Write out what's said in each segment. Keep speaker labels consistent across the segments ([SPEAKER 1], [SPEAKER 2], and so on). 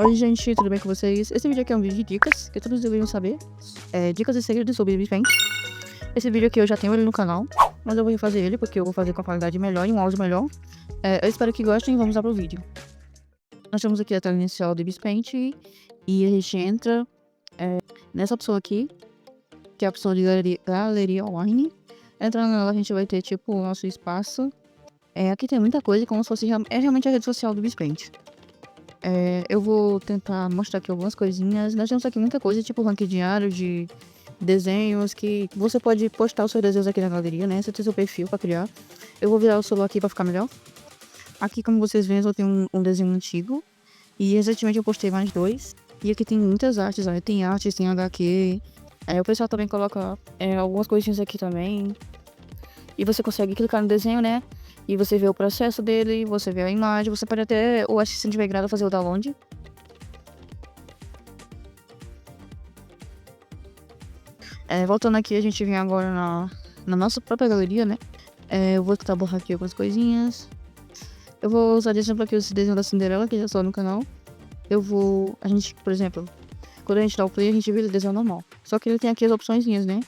[SPEAKER 1] Oi gente, tudo bem com vocês? Esse vídeo aqui é um vídeo de dicas, que todos deveriam saber. Dicas e segredos sobre Paint. Esse vídeo aqui eu já tenho ele no canal, mas eu vou refazer ele porque eu vou fazer com a qualidade melhor e um áudio melhor. Eu espero que gostem e vamos lá pro vídeo. Nós temos aqui a tela inicial do Paint e a gente entra nessa opção aqui, que é a opção de galeria online. Entrando nela a gente vai ter tipo o nosso espaço. Aqui tem muita coisa, como se fosse realmente a rede social do Paint. Eu vou tentar mostrar aqui algumas coisinhas. Nós temos aqui muita coisa, tipo ranking diário de desenhos, que você pode postar os seus desenhos aqui na galeria, né? Você tem seu perfil pra criar. Eu vou virar o celular aqui pra ficar melhor. Aqui, como vocês veem, eu tenho um desenho antigo. E recentemente eu postei mais dois. E aqui tem muitas artes, ó. Tem artes, tem HQ. O pessoal também coloca algumas coisinhas aqui também. E você consegue clicar no desenho, né? E você vê o processo dele, você vê a imagem, você pode até, o assistente migrado, fazer o download. Voltando aqui, a gente vem agora na nossa própria galeria, né? Eu vou tentar borrar aqui algumas coisinhas. Eu vou usar de exemplo aqui esse desenho da Cinderela, que já está no canal. A gente, por exemplo, quando a gente dá o play, a gente vê ele desenho normal. Só que ele tem aqui as opçõezinhas, né?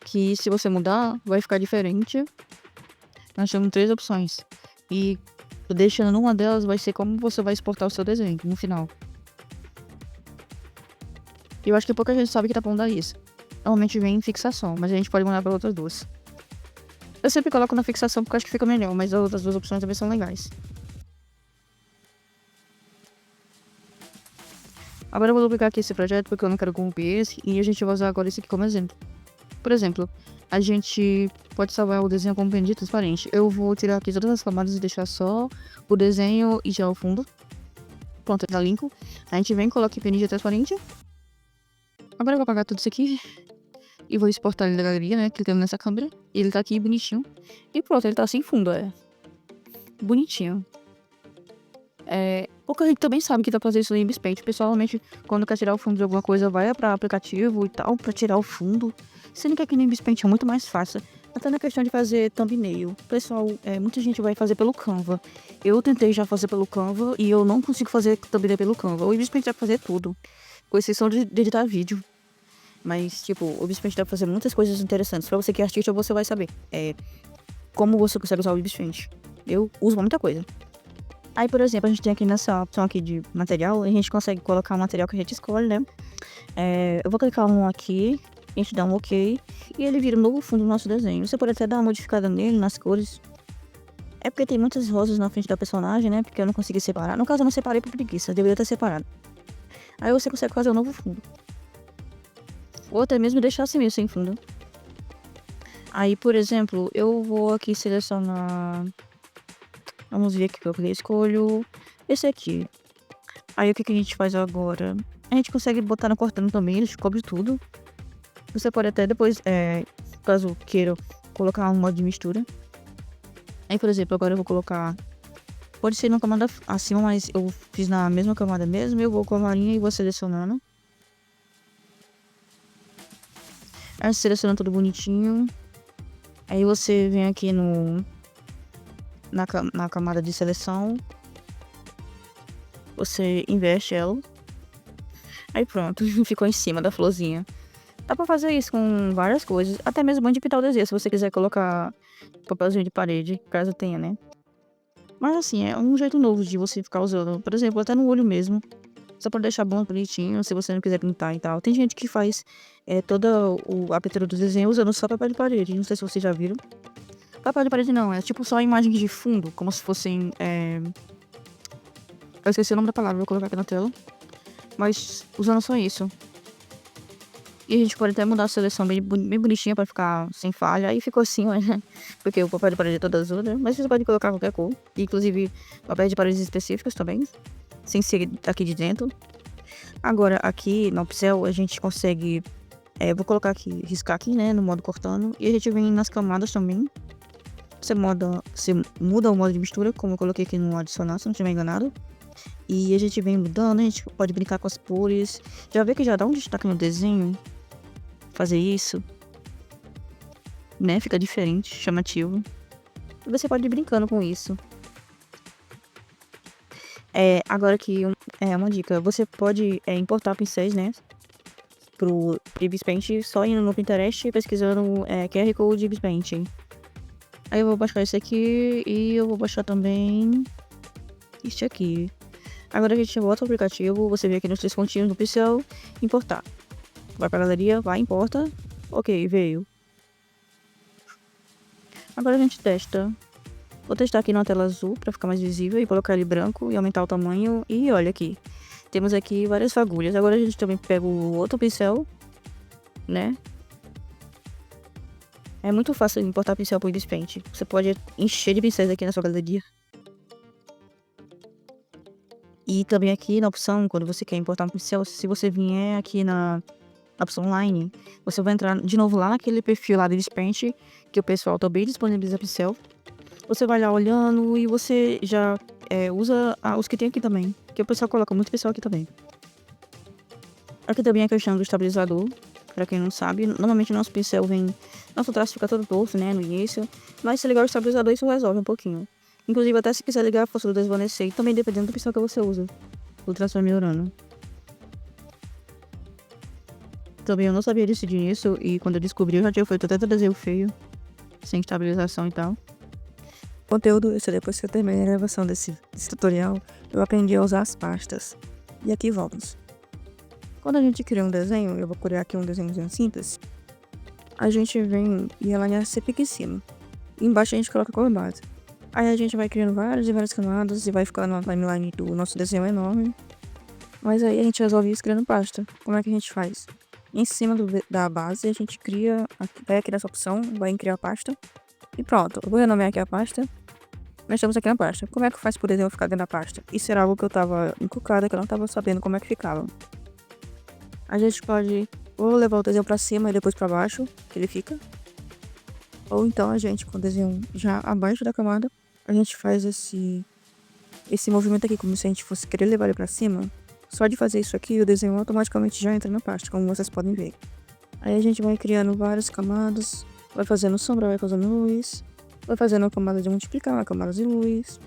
[SPEAKER 1] Que se você mudar, vai ficar diferente. Nós temos 3 opções. E deixando uma delas vai ser como você vai exportar o seu desenho no final. E eu acho que pouca gente sabe que dá pra mudar isso. Normalmente vem em fixação, mas a gente pode mudar para outras duas. Eu sempre coloco na fixação porque eu acho que fica melhor, mas as outras duas opções também são legais. Agora eu vou duplicar aqui esse projeto porque eu não quero corromper esse, e a gente vai usar agora esse aqui como exemplo. Por exemplo, a gente pode salvar o desenho como PNG transparente. Eu vou tirar aqui todas as camadas e deixar só o desenho e já o fundo. Pronto, tá limpo. A gente vem e coloca em PNG transparente. Agora eu vou apagar tudo isso aqui e vou exportar ele da galeria, né, clicando nessa câmera. E ele tá aqui bonitinho. E pronto, ele tá sem fundo, bonitinho. Pouca gente também sabe que dá pra fazer isso no Ibis Paint. Pessoalmente, quando quer tirar o fundo de alguma coisa, vai pra aplicativo e tal, pra tirar o fundo. Sendo que aqui no Ibis Paint é muito mais fácil. Até na questão de fazer thumbnail. Pessoal, muita gente vai fazer pelo Canva. Eu tentei já fazer pelo Canva e eu não consigo fazer thumbnail pelo Canva. O Ibis Paint dá pra fazer tudo, com exceção de editar vídeo. Mas, tipo, o Ibis Paint dá pra fazer muitas coisas interessantes. Pra você que é artista, você vai saber como você consegue usar o Ibis Paint. Eu uso pra muita coisa. Aí, por exemplo, a gente tem aqui nessa opção aqui de material, a gente consegue colocar o material que a gente escolhe, né? Eu vou clicar um aqui, a gente dá um OK, e ele vira um novo fundo do nosso desenho. Você pode até dar uma modificada nele, nas cores. É porque tem muitas rosas na frente da personagem, né? Porque eu não consegui separar. No caso, eu não separei por preguiça, eu deveria ter separado. Aí você consegue fazer um novo fundo. Ou até mesmo deixar assim mesmo, sem fundo. Aí, por exemplo, eu vou aqui selecionar... Vamos ver aqui que eu escolho esse aqui. Aí o que a gente faz agora? A gente consegue botar no cortando também, ele cobre tudo. Você pode até depois, caso queira, colocar um modo de mistura. Aí, por exemplo, agora eu vou colocar... Pode ser na camada acima, mas eu fiz na mesma camada mesmo. Eu vou com a varinha e vou selecionando. Aí seleciona tudo bonitinho. Aí você vem aqui na camada de seleção. Você inverte ela. Aí pronto, ficou em cima da florzinha. Dá pra fazer isso com várias coisas. Até mesmo antes de pintar o desenho, se você quiser colocar papelzinho de parede, caso tenha, né? Mas assim, é um jeito novo de você ficar usando. Por exemplo, até no olho mesmo. Só pra deixar bom, bonitinho, se você não quiser pintar e tal. Tem gente que faz toda a pintura do desenho usando só papel de parede. Não sei se vocês já viram. Papel de parede não, é tipo só imagens de fundo, como se fossem... Eu esqueci o nome da palavra, vou colocar aqui na tela. Mas usando só isso. E a gente pode até mudar a seleção bem bonitinha pra ficar sem falha. Aí ficou assim, né? Porque o papel de parede é todo azul, né? Mas você pode colocar qualquer cor. Inclusive papéis de paredes específicos também. Sem ser aqui de dentro. Agora aqui no pincel a gente consegue... vou colocar aqui, riscar aqui, né? No modo cortando. E a gente vem nas camadas também. Você muda o modo de mistura, como eu coloquei aqui no adicionar, se não estiver enganado. E a gente vem mudando, a gente pode brincar com as cores. Já vê que já dá um destaque no desenho. Fazer isso, né? Fica diferente, chamativo. E você pode ir brincando com isso. Agora aqui, uma dica. Você pode importar pincéis, né? Pro Ibis Paint só indo no Pinterest e pesquisando QR Code Ibis Paint. Aí eu vou baixar esse aqui e eu vou baixar também este aqui. Agora a gente volta ao aplicativo, você vê aqui nos 3 pontinhos no pincel, importar. Vai pra galeria, vai, importa. Ok, veio. Agora a gente testa. Vou testar aqui na tela azul pra ficar mais visível e colocar ele branco e aumentar o tamanho. E olha aqui, temos aqui várias fagulhas. Agora a gente também pega o outro pincel, né? É muito fácil importar pincel pro Ibis Paint. Você pode encher de pincéis aqui na sua galeria. E também aqui na opção, quando você quer importar um pincel, se você vier aqui na opção online, você vai entrar de novo lá naquele perfil lá do Ibis Paint, que o pessoal também disponibiliza pincel. Você vai lá olhando e você já usa os que tem aqui também, que o pessoal coloca muito pincel aqui também. Aqui também a questão do estabilizador, pra quem não sabe, normalmente nosso pincel vem, nosso traço fica todo torto, né, no início, mas se ligar o estabilizador isso resolve um pouquinho. Inclusive até se quiser ligar a força do desvanecer, também dependendo do pincel que você usa, o traço vai melhorando. Também eu não sabia decidir nisso e quando eu descobri eu já tinha feito até desenho feio, sem estabilização e tal. Conteúdo extra, depois que eu terminei a gravação desse tutorial, eu aprendi a usar as pastas. E aqui vamos. Quando a gente cria um desenho, eu vou criar aqui um desenhozinho simples, a gente vem e ela fica em cima. E embaixo a gente coloca como base. Aí a gente vai criando várias e várias camadas e vai ficando uma timeline do nosso desenho enorme. Mas aí a gente resolve isso criando pasta. Como é que a gente faz? Em cima da base a gente vai aqui nessa opção, vai em criar pasta. E pronto, eu vou renomear aqui a pasta. Nós estamos aqui na pasta. Como é que faz, por exemplo, ficar dentro da pasta? Isso era algo que eu tava encucada, que eu não tava sabendo como é que ficava. A gente pode ou levar o desenho pra cima e depois pra baixo, que ele fica. Ou então a gente, com o desenho já abaixo da camada, a gente faz esse movimento aqui, como se a gente fosse querer levar ele pra cima. Só de fazer isso aqui, o desenho automaticamente já entra na pasta, como vocês podem ver. Aí a gente vai criando várias camadas, vai fazendo sombra, vai fazendo luz, vai fazendo uma camada de multiplicar, uma camada de luz.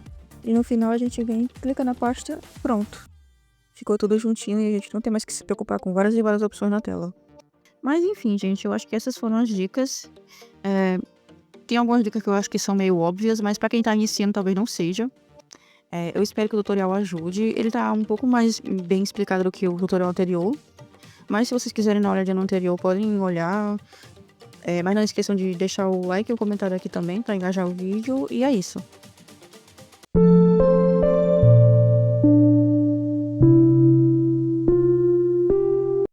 [SPEAKER 1] E no final a gente vem, clica na pasta, pronto. Ficou tudo juntinho e a gente não tem mais que se preocupar com várias e várias opções na tela. Mas enfim, gente, eu acho que essas foram as dicas. Tem algumas dicas que eu acho que são meio óbvias, mas pra quem tá iniciando talvez não seja. Eu espero que o tutorial ajude. Ele tá um pouco mais bem explicado do que o tutorial anterior. Mas se vocês quiserem dar uma olhadinha no anterior, podem olhar. Mas não esqueçam de deixar o like e o comentário aqui também pra engajar o vídeo. E é isso.